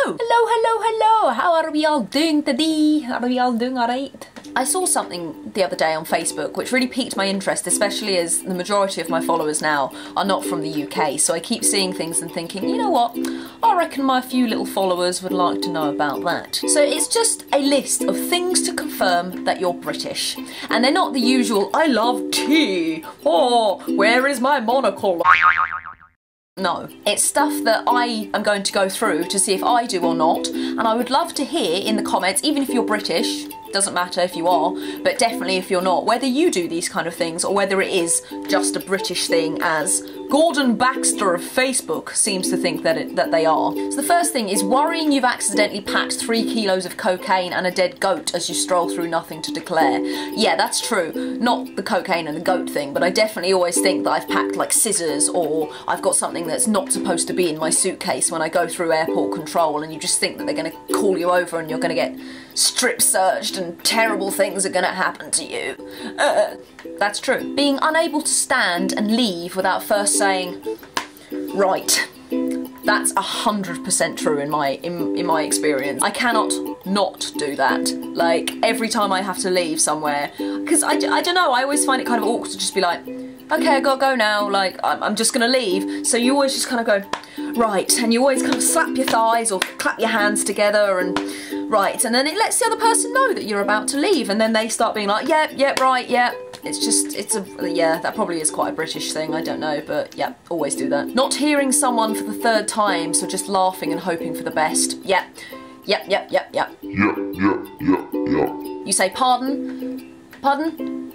Hello! Hello, hello, hello! How are we all doing today? Are we all doing alright? I saw something the other day on Facebook which really piqued my interest, especially as the majority of my followers now are not from the UK, so I keep seeing things and thinking, you know what, I reckon my few little followers would like to know about that. So it's just a list of things to confirm that you're British. And they're not the usual, I love tea, or where is my monocle? No, it's stuff that I am going to go through to see if I do or not, and I would love to hear in the comments, even if you're British, doesn't matter if you are, but definitely if you're not, whether you do these kind of things or whether it is just a British thing, as Gordon Baxter of Facebook seems to think that they are. So the first thing is worrying you've accidentally packed 3 kilos of cocaine and a dead goat as you stroll through nothing to declare. Yeah, that's true. Not the cocaine and the goat thing, but I definitely always think that I've packed like scissors, or I've got something that's not supposed to be in my suitcase when I go through airport control, and you just think that they're going to call you over and you're going to get strip searched and terrible things are going to happen to you. That's true. Being unable to stand and leave without first saying, right. That's 100% true in my experience. I cannot not do that. Like, every time I have to leave somewhere, because I don't know, I always find it kind of awkward to just be like, okay, I gotta go now, like, I'm just gonna leave. So you always just kind of go, right, and you always kind of slap your thighs or clap your hands together and right, and then it lets the other person know that you're about to leave, and then they start being like, yeah, right, yeah. Yeah, that probably is quite a British thing, I don't know, but yeah, always do that. Not hearing someone for the 3rd time, so just laughing and hoping for the best. Yeah. Yep. You say, pardon? Pardon?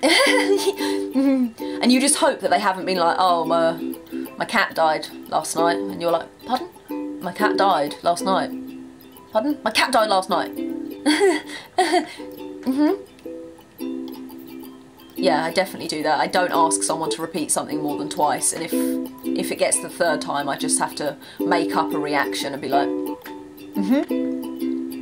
And you just hope that they haven't been like, oh, my cat died last night, and you're like, pardon? My cat died last night. Pardon? My cat died last night. Yeah, I definitely do that. I don't ask someone to repeat something more than twice, and if it gets the 3rd time, I just have to make up a reaction and be like,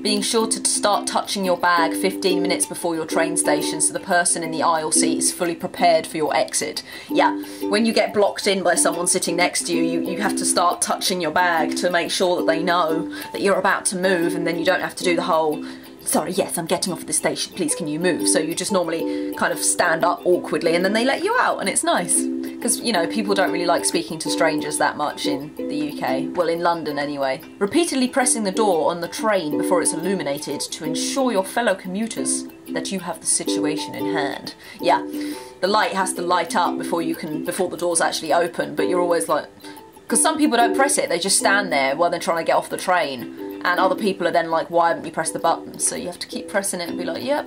Being sure to start touching your bag 15 minutes before your train station so the person in the aisle seat is fully prepared for your exit. Yeah, when you get blocked in by someone sitting next to you, you have to start touching your bag to make sure that they know that you're about to move, and then you don't have to do the whole, sorry, yes, I'm getting off at this station, please can you move? So you just normally kind of stand up awkwardly and then they let you out, and it's nice. Because, you know, people don't really like speaking to strangers that much in the UK. Well, in London anyway. Repeatedly pressing the door on the train before it's illuminated to ensure your fellow commuters that you have the situation in hand. Yeah, the light has to light up before the doors actually open, but you're always like, because some people don't press it, they just stand there while they're trying to get off the train. And other people are then like, why haven't you pressed the button? So you have to keep pressing it and be like, yep,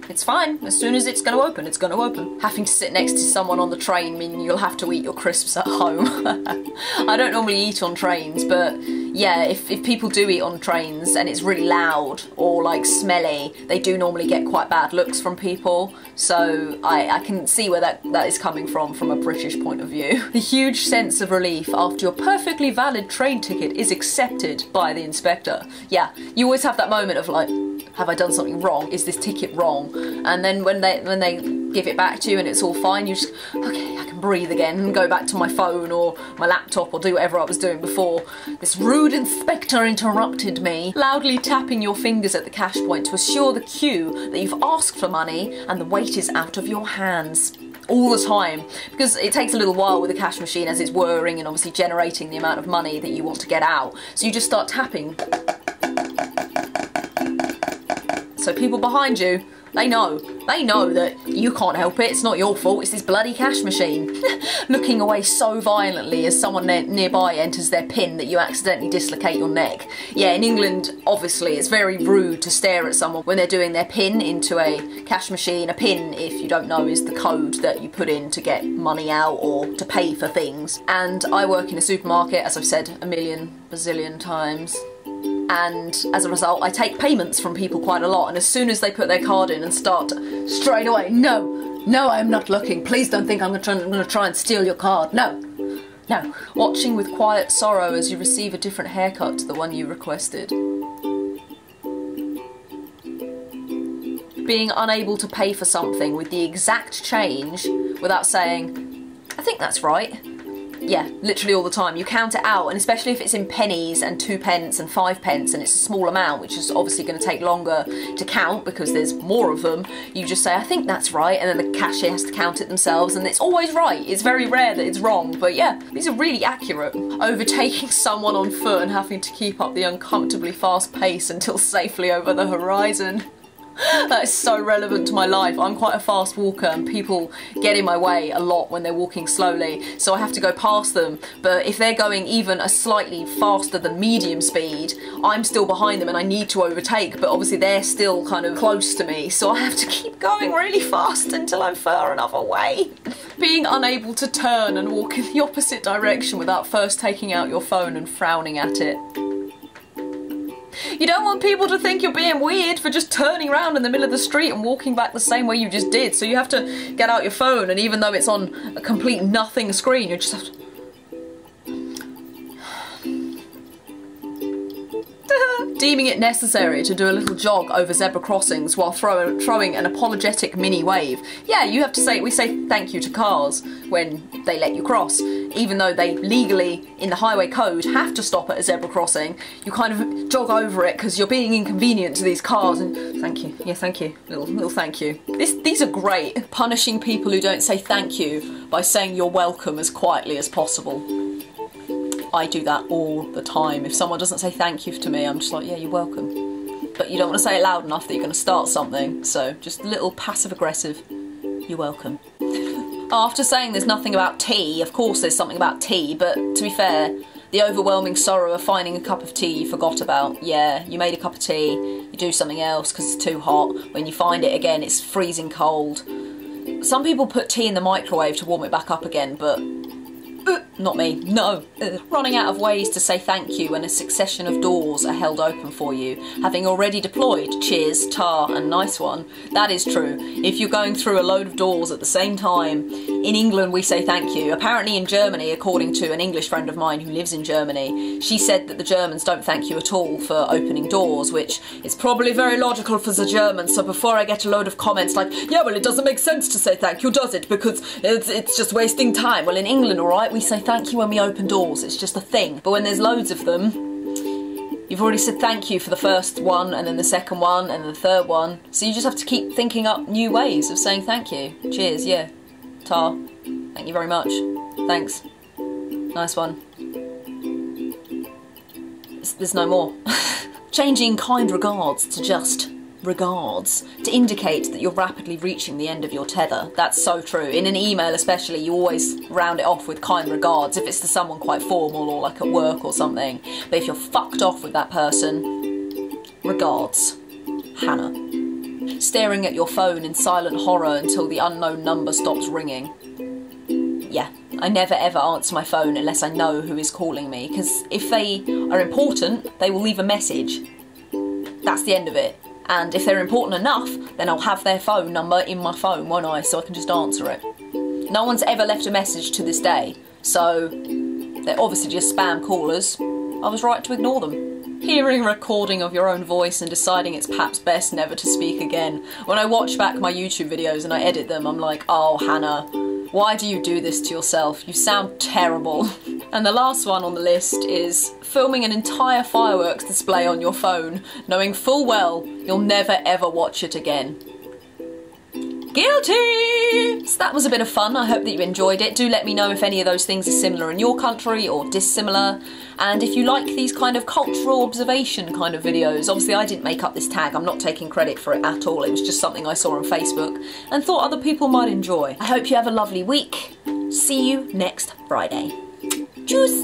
it's fine. As soon as it's going to open, it's going to open. Having to sit next to someone on the train means you'll have to eat your crisps at home. I don't normally eat on trains, but yeah, if people do eat on trains and it's really loud or like smelly, they do normally get quite bad looks from people. So I can see where that is coming from a British point of view. The huge sense of relief after your perfectly valid train ticket is accepted by the inspector. Yeah, you always have that moment of like, have I done something wrong? Is this ticket wrong? And then when they give it back to you and it's all fine, you just, okay, I can breathe again and go back to my phone or my laptop or do whatever I was doing before. This rude inspector interrupted me, loudly tapping your fingers at the cash point to assure the queue that you've asked for money and the weight is out of your hands. All the time, because it takes a little while with the cash machine as it's whirring and obviously generating the amount of money that you want to get out. So you just start tapping. So people behind you, they know that you can't help it, it's not your fault, it's this bloody cash machine. Looking away so violently as someone nearby enters their PIN that you accidentally dislocate your neck. Yeah, in England, obviously, it's very rude to stare at someone when they're doing their PIN into a cash machine. A PIN, if you don't know, is the code that you put in to get money out or to pay for things. And I work in a supermarket, as I've said a million bazillion times. And as a result, I take payments from people quite a lot, and as soon as they put their card in and start straight away, no, I'm not looking, please don't think I'm going to try and steal your card, no. Watching with quiet sorrow as you receive a different haircut to the one you requested. Being unable to pay for something with the exact change without saying, I think that's right. Yeah, literally all the time. You count it out, and especially if it's in pennies and 2 pence and 5 pence and it's a small amount, which is obviously going to take longer to count because there's more of them, you just say, I think that's right, and then the cashier has to count it themselves, and it's always right. It's very rare that it's wrong, but yeah, these are really accurate. Overtaking someone on foot and having to keep up the uncomfortably fast pace until safely over the horizon. That is so relevant to my life. I'm quite a fast walker and people get in my way a lot when they're walking slowly, so I have to go past them, but if they're going even a slightly faster than medium speed, I'm still behind them and I need to overtake, but obviously they're still kind of close to me, so I have to keep going really fast until I'm far enough away. Being unable to turn and walk in the opposite direction without first taking out your phone and frowning at it. You don't want people to think you're being weird for just turning around in the middle of the street and walking back the same way you just did, so you have to get out your phone, and even though it's on a complete nothing screen, you just have to... Deeming it necessary to do a little jog over zebra crossings while throwing an apologetic mini wave. Yeah, you have to say, we say thank you to cars when they let you cross. Even though they legally, in the highway code, have to stop at a zebra crossing, you kind of jog over it because you're being inconvenient to these cars and thank you, yeah, thank you, little thank you. These are great. Punishing people who don't say thank you by saying you're welcome as quietly as possible. I do that all the time. If someone doesn't say thank you to me, I'm just like, yeah, you're welcome. But you don't want to say it loud enough that you're going to start something, so just a little passive-aggressive, you're welcome. After saying there's nothing about tea, of course there's something about tea, but to be fair, the overwhelming sorrow of finding a cup of tea you forgot about. Yeah, you made a cup of tea, you do something else because it's too hot. When you find it again, it's freezing cold. Some people put tea in the microwave to warm it back up again, but... not me, no. Running out of ways to say thank you when a succession of doors are held open for you, having already deployed cheers, tar and nice one. That is true. If you're going through a load of doors at the same time, in England we say thank you. Apparently in Germany, according to an English friend of mine who lives in Germany, she said that the Germans don't thank you at all for opening doors, which is probably very logical for the Germans, so before I get a load of comments like, yeah, well, it doesn't make sense to say thank you, does it? Because it's just wasting time. Well, in England, alright, we say thank you when we open doors, it's just a thing. But when there's loads of them, you've already said thank you for the first one, and then the second one, and the third one. So you just have to keep thinking up new ways of saying thank you. Cheers, yeah. Tar. Thank you very much. Thanks. Nice one. There's no more. Changing kind regards to just regards to indicate that you're rapidly reaching the end of your tether. That's so true. In an email especially, you always round it off with kind regards if it's to someone quite formal or like at work or something. But if you're fucked off with that person, regards. Hannah. Staring at your phone in silent horror until the unknown number stops ringing. Yeah, I never ever answer my phone unless I know who is calling me, because if they are important, they will leave a message. That's the end of it. And if they're important enough, then I'll have their phone number in my phone, won't I? So I can just answer it. No one's ever left a message to this day, so they're obviously just spam callers. I was right to ignore them. Hearing a recording of your own voice and deciding it's perhaps best never to speak again. When I watch back my YouTube videos and I edit them, I'm like, oh, Hannah, why do you do this to yourself? You sound terrible. And the last one on the list is filming an entire fireworks display on your phone, knowing full well you'll never ever watch it again. Guilty! So that was a bit of fun. I hope that you enjoyed it. Do let me know if any of those things are similar in your country or dissimilar. And if you like these kind of cultural observation kind of videos. Obviously I didn't make up this tag. I'm not taking credit for it at all. It was just something I saw on Facebook and thought other people might enjoy. I hope you have a lovely week. See you next Friday. Tschüss!